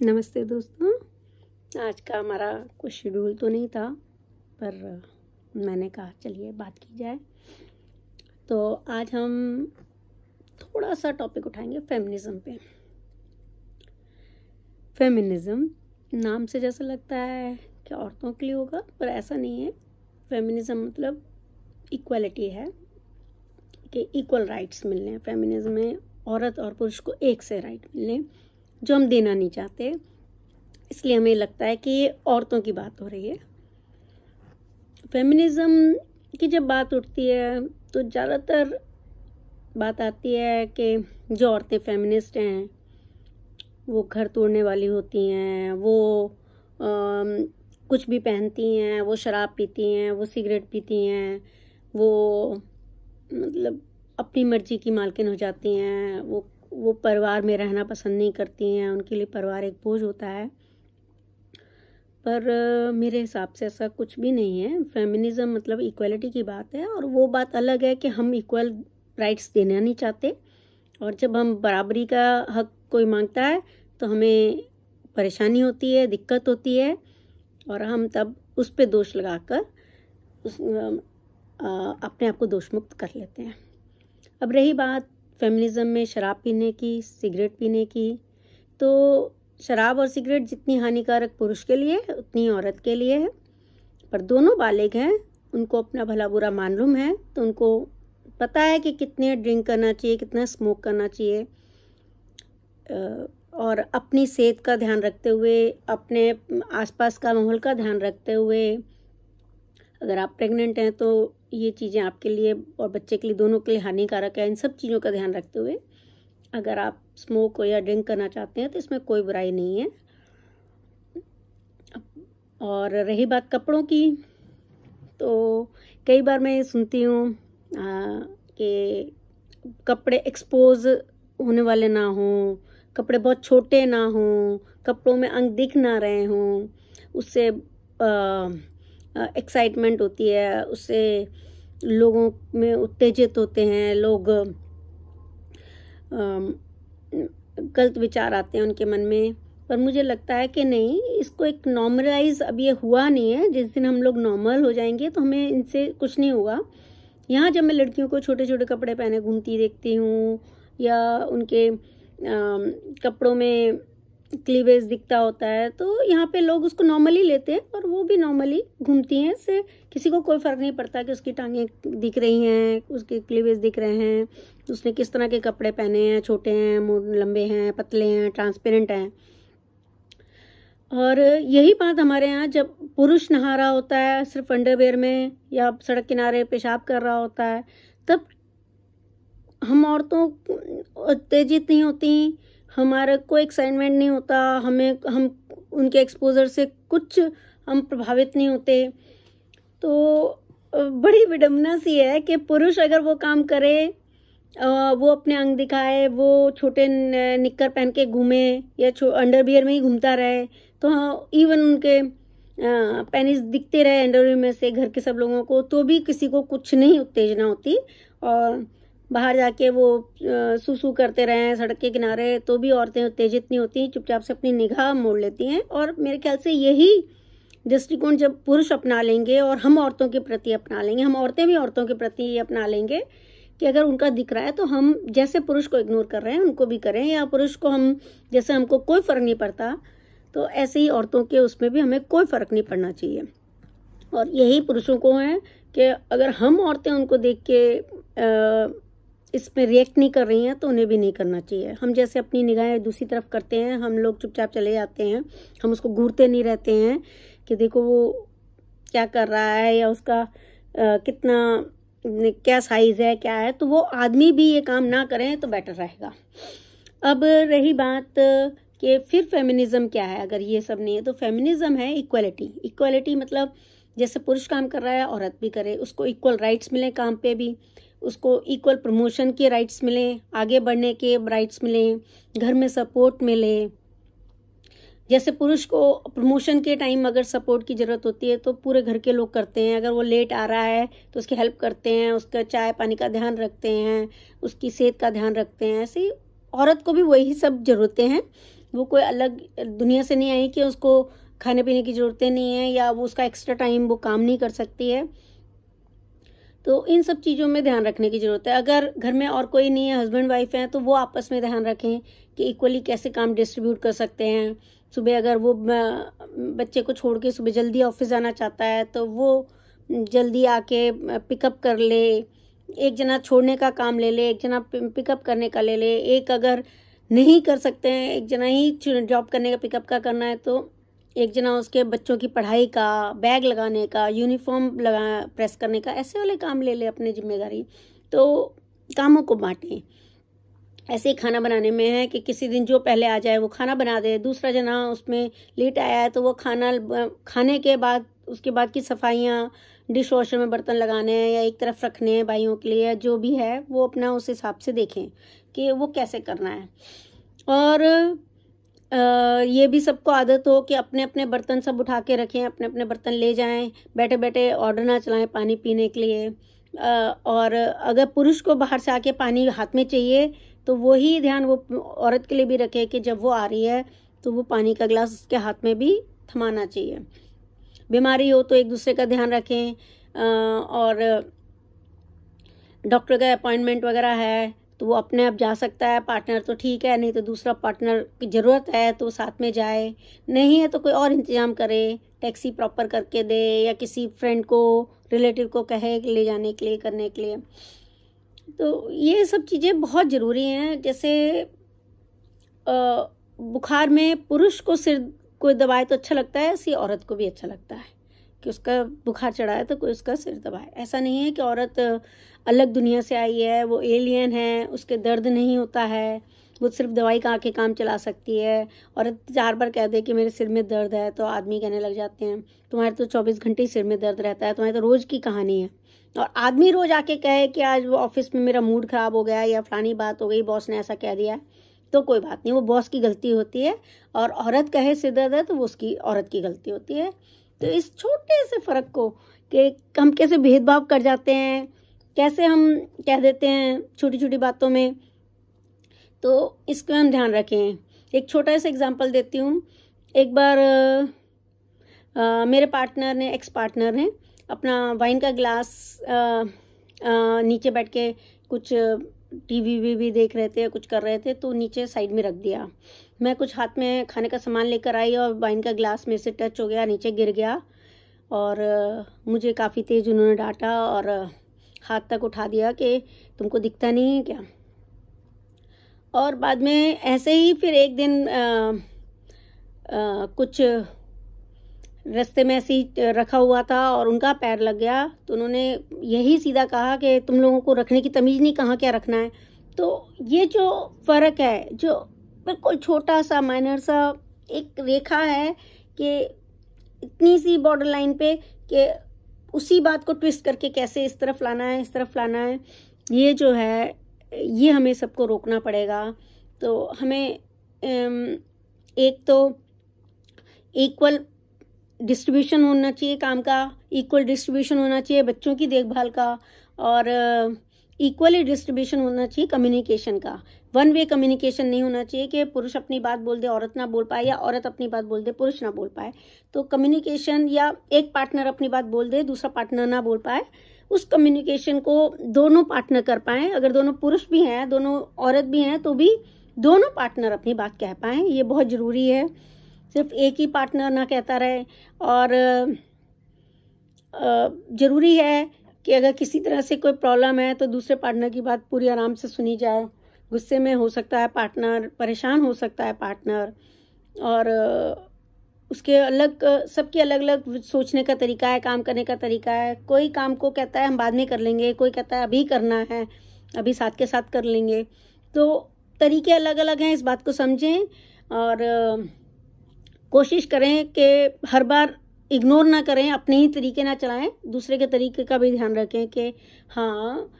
नमस्ते दोस्तों। आज का हमारा कोई शेड्यूल तो नहीं था, पर मैंने कहा चलिए बात की जाए। तो आज हम थोड़ा सा टॉपिक उठाएंगे फेमिनिज्म पे। फेमिनिज्म नाम से जैसा लगता है कि औरतों के लिए होगा, पर ऐसा नहीं है। फेमिनिज्म मतलब इक्वालिटी है कि इक्वल राइट्स मिलने। फेमिनिज्म में औरत और पुरुष को एक से राइट मिलने, जो हम देना नहीं चाहते। इसलिए हमें लगता है कि ये औरतों की बात हो रही है। फेमिनिज्म की जब बात उठती है तो ज़्यादातर बात आती है कि जो औरतें फेमिनिस्ट हैं वो घर तोड़ने वाली होती हैं, वो कुछ भी पहनती हैं, वो शराब पीती हैं, वो सिगरेट पीती हैं, वो मतलब अपनी मर्जी की मालकिन हो जाती हैं, वो परिवार में रहना पसंद नहीं करती हैं, उनके लिए परिवार एक बोझ होता है। पर मेरे हिसाब से ऐसा कुछ भी नहीं है। फेमिनिज्म मतलब इक्वालिटी की बात है, और वो बात अलग है कि हम इक्वल राइट्स देना नहीं चाहते, और जब हम बराबरी का हक कोई मांगता है तो हमें परेशानी होती है, दिक्कत होती है, और हम तब उस पे दोष लगाकर अपने आप को दोष मुक्त कर लेते हैं। अब रही बात फेमिनिज्म में शराब पीने की, सिगरेट पीने की, तो शराब और सिगरेट जितनी हानिकारक पुरुष के लिए है उतनी औरत के लिए है, पर दोनों बालिग हैं, उनको अपना भला बुरा मालूम है, तो उनको पता है कि कितने ड्रिंक करना चाहिए, कितना स्मोक करना चाहिए, और अपनी सेहत का ध्यान रखते हुए, अपने आसपास का माहौल का ध्यान रखते हुए, अगर आप प्रेग्नेंट हैं तो ये चीज़ें आपके लिए और बच्चे के लिए, दोनों के लिए हानिकारक है। इन सब चीज़ों का ध्यान रखते हुए अगर आप स्मोक या ड्रिंक करना चाहते हैं तो इसमें कोई बुराई नहीं है। और रही बात कपड़ों की, तो कई बार मैं ये सुनती हूँ कि कपड़े एक्सपोज होने वाले ना हों, कपड़े बहुत छोटे ना हों, कपड़ों में अंग दिख ना रहे हों, उससे एक्साइटमेंट होती है, उससे लोगों में उत्तेजित होते हैं, लोग गलत विचार आते हैं उनके मन में। पर मुझे लगता है कि नहीं, इसको एक नॉर्मलाइज अब ये हुआ नहीं है। जिस दिन हम लोग नॉर्मल हो जाएंगे तो हमें इनसे कुछ नहीं होगा। यहाँ जब मैं लड़कियों को छोटे छोटे कपड़े पहने घूमती देखती हूँ, या उनके कपड़ों में क्लीवेज दिखता होता है, तो यहाँ पे लोग उसको नॉर्मली लेते हैं, और वो भी नॉर्मली घूमती हैं। इससे किसी को कोई फर्क नहीं पड़ता कि उसकी टांगें दिख रही हैं, उसके क्लीवेज दिख रहे हैं, उसने किस तरह के कपड़े पहने हैं, छोटे हैं, लंबे हैं, पतले हैं, ट्रांसपेरेंट हैं। और यही बात हमारे यहाँ जब पुरुष नहा रहा होता है सिर्फ अंडरवेयर में, या सड़क किनारे पेशाब कर रहा होता है, तब हम औरतों उत्तेजित नहीं होती, हमारा कोई एक्साइटमेंट नहीं होता, हम उनके एक्सपोजर से कुछ हम प्रभावित नहीं होते। तो बड़ी विडंबना सी है कि पुरुष अगर वो काम करे, वो अपने अंग दिखाए, वो छोटे निक्कर पहन के घूमे, या अंडरवियर में ही घूमता रहे, तो इवन उनके पेनिस दिखते रहे अंडरवियर में से घर के सब लोगों को, तो भी किसी को कुछ नहीं उत्तेजना होती। और बाहर जाके वो सूसू करते रहे सड़क के किनारे, तो भी औरतें उत्तेजित नहीं होती, चुपचाप से अपनी निगाह मोड़ लेती हैं। और मेरे ख्याल से यही दृष्टिकोण जब पुरुष अपना लेंगे और हम औरतों के प्रति अपना लेंगे, हम औरतें भी औरतों के प्रति अपना लेंगे कि अगर उनका दिख रहा है तो हम जैसे पुरुष को इग्नोर कर रहे हैं उनको भी करें, या पुरुष को हम जैसे हमको कोई फर्क नहीं पड़ता, तो ऐसे ही औरतों के उसमें भी हमें कोई फर्क नहीं पड़ना चाहिए। और यही पुरुषों को है कि अगर हम औरतें उनको देख के इसमें रिएक्ट नहीं कर रही हैं तो उन्हें भी नहीं करना चाहिए। हम जैसे अपनी निगाहें दूसरी तरफ करते हैं, हम लोग चुपचाप चले जाते हैं, हम उसको घूरते नहीं रहते हैं कि देखो वो क्या कर रहा है, या उसका कितना क्या साइज है, क्या है, तो वो आदमी भी ये काम ना करें तो बेटर रहेगा। अब रही बात कि फिर फेमिनिज्म क्या है। अगर ये सब नहीं है तो फेमिनिज्म है इक्वालिटी। इक्वालिटी मतलब जैसे पुरुष काम कर रहा है औरत भी करे, उसको इक्वल राइट्स मिले काम पे भी, उसको इक्वल प्रमोशन के राइट्स मिले, आगे बढ़ने के राइट्स मिले, घर में सपोर्ट मिले। जैसे पुरुष को प्रमोशन के टाइम अगर सपोर्ट की ज़रूरत होती है तो पूरे घर के लोग करते हैं, अगर वो लेट आ रहा है तो उसकी हेल्प करते हैं, उसका चाय पानी का ध्यान रखते हैं, उसकी सेहत का ध्यान रखते हैं। ऐसे ही औरत को भी वही सब ज़रूरतें हैं वो कोई अलग दुनिया से नहीं आई कि उसको खाने पीने की ज़रूरतें नहीं है या वो उसका एक्स्ट्रा टाइम वो काम नहीं कर सकती है। तो इन सब चीज़ों में ध्यान रखने की ज़रूरत है। अगर घर में और कोई नहीं है, हस्बैंड वाइफ हैं, तो वो आपस में ध्यान रखें कि इक्वली कैसे काम डिस्ट्रीब्यूट कर सकते हैं। सुबह अगर वो बच्चे को छोड़ के सुबह जल्दी ऑफिस जाना चाहता है तो वो जल्दी आके पिकअप कर ले, एक जना छोड़ने का काम ले ले, एक जना पिकअप करने का ले ले। एक अगर नहीं कर सकते हैं, एक जना ही जॉब करने का पिकअप का करना है, तो एक जना उसके बच्चों की पढ़ाई का, बैग लगाने का, यूनिफॉर्म लगा प्रेस करने का, ऐसे वाले काम ले ले अपनी जिम्मेदारी। तो कामों को बांटें। ऐसे ही खाना बनाने में है कि किसी दिन जो पहले आ जाए वो खाना बना दे, दूसरा जना उसमें लेट आया है तो वो खाने के बाद उसके बाद की सफाइयाँ, डिश वॉशर में बर्तन लगाने हैं या एक तरफ रखने हैं भाइयों के लिए, जो भी है वो अपना उस हिसाब से देखें कि वो कैसे करना है। और ये भी सबको आदत हो कि अपने अपने बर्तन सब उठा के रखें, अपने अपने बर्तन ले जाएं, बैठे बैठे ऑर्डर ना चलाएं पानी पीने के लिए। और अगर पुरुष को बाहर से आके पानी हाथ में चाहिए तो वही ध्यान वो औरत के लिए भी रखे कि जब वो आ रही है तो वो पानी का गिलास उसके हाथ में भी थमाना चाहिए। बीमारी हो तो एक दूसरे का ध्यान रखें। और डॉक्टर का अपॉइंटमेंट वगैरह है तो वो अपने आप जा सकता है, पार्टनर तो ठीक है, नहीं तो दूसरा पार्टनर की ज़रूरत है तो साथ में जाए, नहीं है तो कोई और इंतज़ाम करे, टैक्सी प्रॉपर करके दे या किसी फ्रेंड को, रिलेटिव को कहे ले जाने के लिए, करने के लिए। तो ये सब चीज़ें बहुत ज़रूरी हैं। जैसे बुखार में पुरुष को सिर कोई दबाए तो अच्छा लगता है, ऐसी औरत को भी अच्छा लगता है कि उसका बुखार चढ़ा है तो कोई उसका सिर दबाए। ऐसा नहीं है कि औरत अलग दुनिया से आई है, वो एलियन है, उसके दर्द नहीं होता है, वो सिर्फ दवाई खा के काम चला सकती है। औरत 4 बार कह दे कि मेरे सिर में दर्द है तो आदमी कहने लग जाते हैं तुम्हारे तो 24 घंटे ही सिर में दर्द रहता है, तुम्हारी तो रोज़ की कहानी है। और आदमी रोज आके कहे कि आज वो ऑफिस में मेरा मूड खराब हो गया या फलानी बात हो गई, बॉस ने ऐसा कह दिया, तो कोई बात नहीं, वो बॉस की गलती होती है। और औरत कहे सिर दर्द है तो वो उसकी औरत की गलती होती है। तो इस छोटे से फर्क को कि हम कैसे भेदभाव कर जाते हैं, कैसे हम कह देते हैं छोटी छोटी बातों में, तो इसका हम ध्यान रखें। एक छोटा सा एग्जांपल देती हूँ। एक बार मेरे पार्टनर ने, एक्स पार्टनर ने, अपना वाइन का ग्लास नीचे बैठ के कुछ टीवी वीवी देख रहे थे, कुछ कर रहे थे, तो नीचे साइड में रख दिया। मैं कुछ हाथ में खाने का सामान लेकर आई और वाइन का ग्लास मेरे से टच हो गया, नीचे गिर गया और मुझे काफ़ी तेज़ उन्होंने डांटा और हाथ तक उठा दिया कि तुमको दिखता नहीं है क्या। और बाद में ऐसे ही फिर एक दिन कुछ रास्ते में ऐसे ही रखा हुआ था और उनका पैर लग गया, तो उन्होंने यही सीधा कहा कि तुम लोगों को रखने की तमीज़ नहीं, कहाँ क्या रखना है। तो ये जो फ़र्क है, जो बिल्कुल छोटा सा माइनर सा एक रेखा है कि इतनी सी बॉर्डर लाइन पे कि उसी बात को ट्विस्ट करके कैसे इस तरफ लाना है, इस तरफ लाना है, ये जो है ये हमें सबको रोकना पड़ेगा। तो हमें एक तो इक्वल डिस्ट्रीब्यूशन होना चाहिए काम का, इक्वल डिस्ट्रीब्यूशन होना चाहिए बच्चों की देखभाल का, और इक्वली डिस्ट्रीब्यूशन होना चाहिए कम्युनिकेशन का। वन वे कम्युनिकेशन नहीं होना चाहिए कि पुरुष अपनी बात बोल दे औरत ना बोल पाए, या औरत अपनी बात बोल दे पुरुष ना बोल पाए। तो कम्युनिकेशन, या एक पार्टनर अपनी बात बोल दे दूसरा पार्टनर ना बोल पाए, उस कम्युनिकेशन को दोनों पार्टनर कर पाएँ। अगर दोनों पुरुष भी हैं, दोनों औरत भी हैं, तो भी दोनों पार्टनर अपनी बात कह पाएँ, ये बहुत ज़रूरी है। सिर्फ एक ही पार्टनर ना कहता रहे। और ज़रूरी है कि अगर किसी तरह से कोई प्रॉब्लम है तो दूसरे पार्टनर की बात पूरी आराम से सुनी जाए। गुस्से में हो सकता है पार्टनर, परेशान हो सकता है पार्टनर, और उसके अलग, सबकी अलग अलग सोचने का तरीका है, काम करने का तरीका है। कोई काम को कहता है हम बाद में कर लेंगे, कोई कहता है अभी करना है, अभी साथ के साथ कर लेंगे। तो तरीके अलग अलग हैं, इस बात को समझें और कोशिश करें कि हर बार इग्नोर ना करें, अपने ही तरीके ना चलाएं, दूसरे के तरीके का भी ध्यान रखें कि हाँ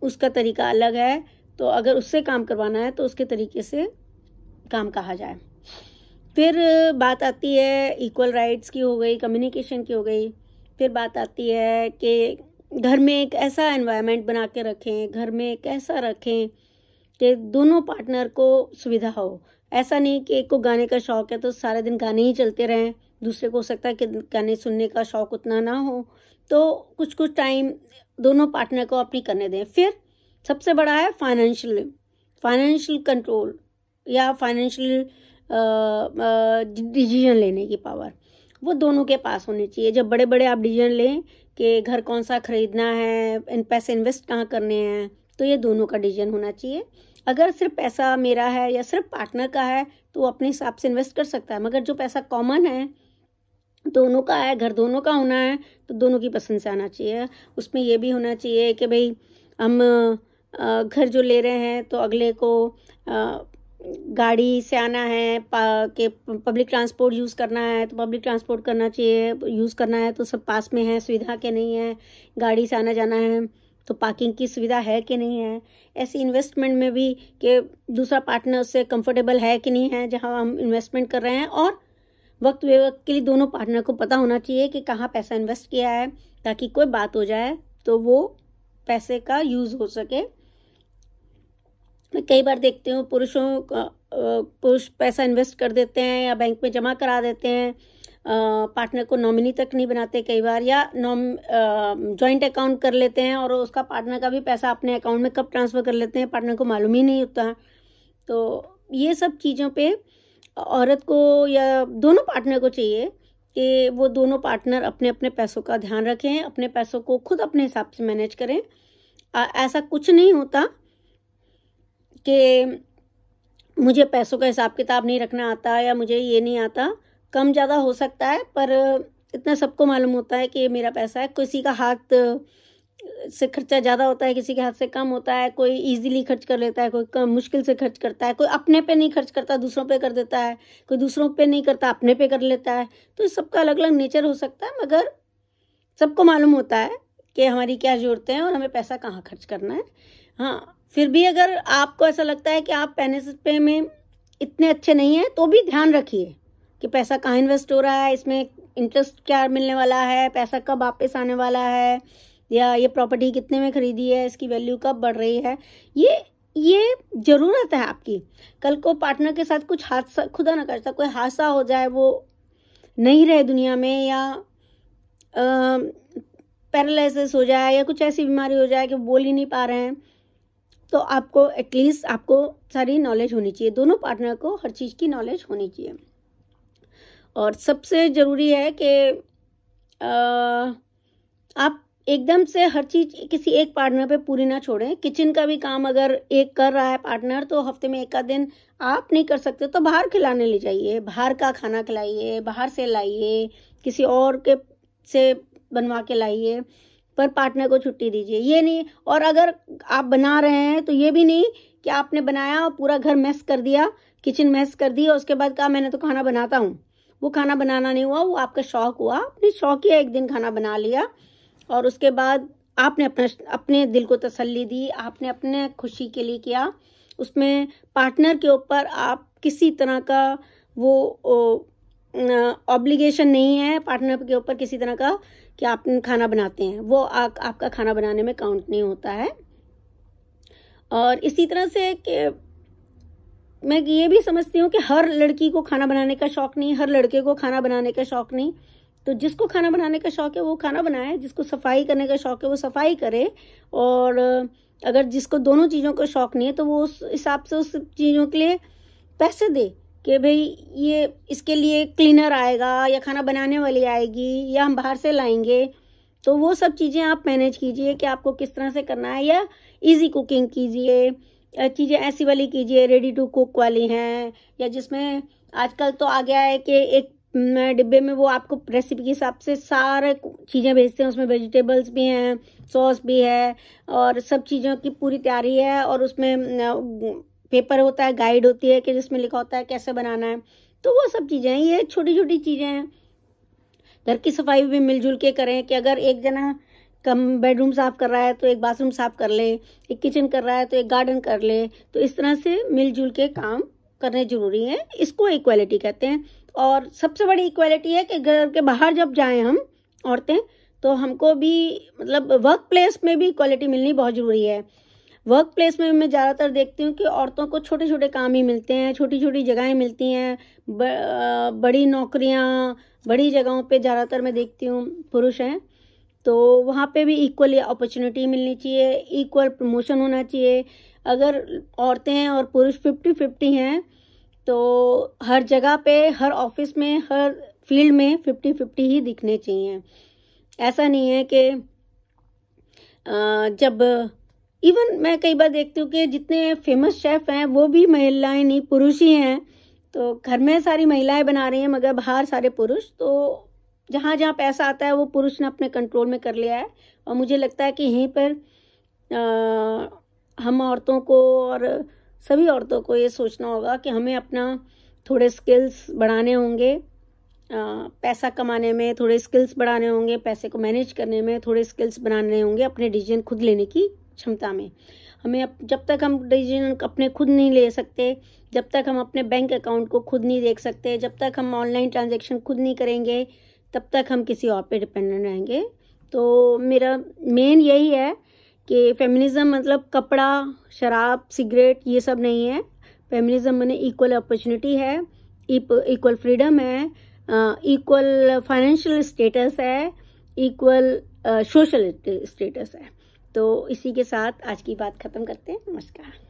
उसका तरीका अलग है, तो अगर उससे काम करवाना है तो उसके तरीके से काम कहा जाए। फिर बात आती है इक्वल राइट्स की, हो गई, कम्युनिकेशन की हो गई। फिर बात आती है कि घर में एक ऐसा एनवायरनमेंट बना के रखें, घर में एक ऐसा रखें कि दोनों पार्टनर को सुविधा हो। ऐसा नहीं कि एक को गाने का शौक है तो सारा दिन गाने ही चलते रहें, दूसरे को हो सकता है कि गाने सुनने का शौक उतना ना हो, तो कुछ कुछ टाइम दोनों पार्टनर को अपनी करने दें। फिर सबसे बड़ा है फाइनेंशियल कंट्रोल या फाइनेंशियल डिसीजन लेने की पावर, वो दोनों के पास होनी चाहिए। जब बड़े बड़े आप डिसीजन लें कि घर कौन सा खरीदना है, इन पैसे इन्वेस्ट कहाँ करने हैं, तो ये दोनों का डिसीजन होना चाहिए। अगर सिर्फ पैसा मेरा है या सिर्फ पार्टनर का है तो वो अपने हिसाब से इन्वेस्ट कर सकता है, मगर जो पैसा कॉमन है, दोनों का है, घर दोनों का होना है, तो दोनों की पसंद से आना चाहिए। उसमें ये भी होना चाहिए कि भाई हम घर जो ले रहे हैं तो अगले को गाड़ी से आना है, कि पब्लिक ट्रांसपोर्ट यूज़ करना है तो पब्लिक ट्रांसपोर्ट करना चाहिए, यूज़ करना है तो सब पास में है, सुविधा के नहीं है, गाड़ी से आना जाना है तो पार्किंग की सुविधा है कि नहीं है। ऐसी इन्वेस्टमेंट में भी कि दूसरा पार्टनर उससे कंफर्टेबल है कि नहीं है जहां हम इन्वेस्टमेंट कर रहे हैं, और वक्त बेवक्त के लिए दोनों पार्टनर को पता होना चाहिए कि कहाँ पैसा इन्वेस्ट किया है, ताकि कोई बात हो जाए तो वो पैसे का यूज़ हो सके। मैं कई बार देखती हूँ पुरुष पैसा इन्वेस्ट कर देते हैं या बैंक में जमा करा देते हैं, पार्टनर को नॉमिनी तक नहीं बनाते कई बार, या जॉइंट अकाउंट कर लेते हैं और उसका पार्टनर का भी पैसा अपने अकाउंट में कब ट्रांसफ़र कर लेते हैं पार्टनर को मालूम ही नहीं होता। तो ये सब चीज़ों पे औरत को या दोनों पार्टनर को चाहिए कि वो दोनों पार्टनर अपने अपने पैसों का ध्यान रखें, अपने पैसों को खुद अपने हिसाब से मैनेज करें। ऐसा कुछ नहीं होता कि मुझे पैसों का हिसाब किताब नहीं रखना आता या मुझे ये नहीं आता, कम ज़्यादा हो सकता है, पर इतना सबको मालूम होता है कि ये मेरा पैसा है। किसी का हाथ से खर्चा ज़्यादा होता है, किसी के हाथ से कम होता है, कोई इजीली खर्च कर लेता है, कोई कम मुश्किल से खर्च करता है, कोई अपने पे नहीं खर्च करता दूसरों पे कर देता है, कोई दूसरों पे नहीं करता अपने पे कर लेता है। तो सबका अलग अलग नेचर हो सकता है, मगर सबको मालूम होता है कि हमारी क्या ज़रूरतें हैं और हमें पैसा कहाँ खर्च करना है। हाँ, फिर भी अगर आपको ऐसा लगता है कि आप पैसे में इतने अच्छे नहीं हैं तो भी ध्यान रखिए कि पैसा कहाँ इन्वेस्ट हो रहा है, इसमें इंटरेस्ट क्या मिलने वाला है, पैसा कब वापस आने वाला है, या ये प्रॉपर्टी कितने में खरीदी है, इसकी वैल्यू कब बढ़ रही है। ये ज़रूरत है आपकी। कल को पार्टनर के साथ कुछ हादसा, खुदा ना करता कोई हादसा हो जाए, वो नहीं रहे दुनिया में, या पैरालिसिस हो जाए या कुछ ऐसी बीमारी हो जाए कि बोल ही नहीं पा रहे हैं, तो आपको एटलीस्ट आपको सारी नॉलेज होनी चाहिए। दोनों पार्टनर को हर चीज़ की नॉलेज होनी चाहिए। और सबसे ज़रूरी है कि आप एकदम से हर चीज़ किसी एक पार्टनर पे पूरी ना छोड़ें। किचन का भी काम अगर एक कर रहा है पार्टनर, तो हफ्ते में एक का दिन आप नहीं कर सकते तो बाहर खिलाने ले जाइए, बाहर का खाना खिलाइए, बाहर से लाइए, किसी और के से बनवा के लाइए, पर पार्टनर को छुट्टी दीजिए। ये नहीं, और अगर आप बना रहे हैं तो ये भी नहीं कि आपने बनाया और पूरा घर मैस कर दिया, किचन मैस कर दी और उसके बाद कहा मैंने तो खाना बनाता हूँ। वो खाना बनाना नहीं हुआ, वो आपका शौक हुआ, आपने शौकिया एक दिन खाना बना लिया और उसके बाद आपने अपने दिल को तसल्ली दी, आपने अपने खुशी के लिए किया। उसमें पार्टनर के ऊपर आप किसी तरह का वो ऑब्लिगेशन नहीं है, पार्टनर के ऊपर किसी तरह का कि आप खाना बनाते हैं, वो आपका खाना बनाने में काउंट नहीं होता है। और इसी तरह से कि मैं ये भी समझती हूँ कि हर लड़की को खाना बनाने का शौक नहीं, हर लड़के को खाना बनाने का शौक नहीं। तो जिसको खाना बनाने का शौक है वो खाना बनाए, जिसको सफाई करने का शौक है वो सफाई करे, और अगर जिसको दोनों चीज़ों का शौक नहीं है तो वो उस हिसाब से उस चीज़ों के लिए पैसे दे कि भाई ये इसके लिए क्लीनर आएगा या खाना बनाने वाली आएगी या हम बाहर से लाएंगे। तो वो सब चीज़ें आप मैनेज कीजिए कि आपको किस तरह से करना है, या इजी कुकिंग कीजिए, चीज़ें ऐसी वाली कीजिए रेडी टू कुक वाली हैं, या जिसमें आजकल तो आ गया है कि एक डिब्बे में वो आपको रेसिपी के हिसाब से सारे चीज़ें भेजते हैं, उसमें वेजिटेबल्स भी हैं, सॉस भी है और सब चीज़ों की पूरी तैयारी है, और उसमें पेपर होता है, गाइड होती है कि जिसमें लिखा होता है कैसे बनाना है। तो वो सब चीज़ें हैं, ये छोटी छोटी चीज़ें हैं। घर की सफाई भी मिलजुल के करें कि अगर एक जना कम बेडरूम साफ कर रहा है तो एक बाथरूम साफ कर ले, एक किचन कर रहा है तो एक गार्डन कर ले। तो इस तरह से मिलजुल के काम करने जरूरी है, इसको इक्वालिटी कहते हैं। और सबसे बड़ी इक्वालिटी है कि घर के बाहर जब जाएं हम औरतें, तो हमको भी मतलब वर्क प्लेस में भी इक्वालिटी मिलनी बहुत ज़रूरी है। वर्क प्लेस में मैं ज़्यादातर देखती हूँ कि औरतों को छोटे छोटे काम ही मिलते हैं, छोटी छोटी जगहें मिलती हैं, बड़ी नौकरियाँ, बड़ी जगहों पे ज़्यादातर मैं देखती हूँ पुरुष हैं। तो वहाँ पे भी इक्वल अपॉर्चुनिटी मिलनी चाहिए, इक्वल प्रमोशन होना चाहिए। अगर औरतें हैं और पुरुष 50-50 हैं तो हर जगह पे, हर ऑफिस में, हर फील्ड में 50-50 ही दिखने चाहिए। ऐसा नहीं है कि जब इवन मैं कई बार देखती हूँ कि जितने फेमस शेफ हैं वो भी महिलाएं नहीं, पुरुष ही हैं। तो घर में सारी महिलाएं बना रही हैं मगर बाहर सारे पुरुष। तो जहाँ जहाँ पैसा आता है वो पुरुष ने अपने कंट्रोल में कर लिया है। और मुझे लगता है कि यहीं पर हम औरतों को और सभी औरतों को ये सोचना होगा कि हमें अपना थोड़े स्किल्स बढ़ाने होंगे, पैसा कमाने में थोड़े स्किल्स बढ़ाने होंगे, पैसे को मैनेज करने में थोड़े स्किल्स बनाने होंगे, अपने डिसीजन खुद लेने की क्षमता में। हमें जब तक हम डिसीजन अपने खुद नहीं ले सकते, जब तक हम अपने बैंक अकाउंट को खुद नहीं देख सकते, जब तक हम ऑनलाइन ट्रांजैक्शन खुद नहीं करेंगे, तब तक हम किसी और पे डिपेंडेंट रहेंगे। तो मेरा मेन यही है कि फेमिनिज्म मतलब कपड़ा, शराब, सिगरेट ये सब नहीं है। फेमिनिज्म माने इक्वल अपॉर्चुनिटी है, इक्वल फ्रीडम है, इक्वल फाइनेंशियल स्टेटस है, इक्वल सोशल स्टेटस है। तो इसी के साथ आज की बात खत्म करते हैं। नमस्कार।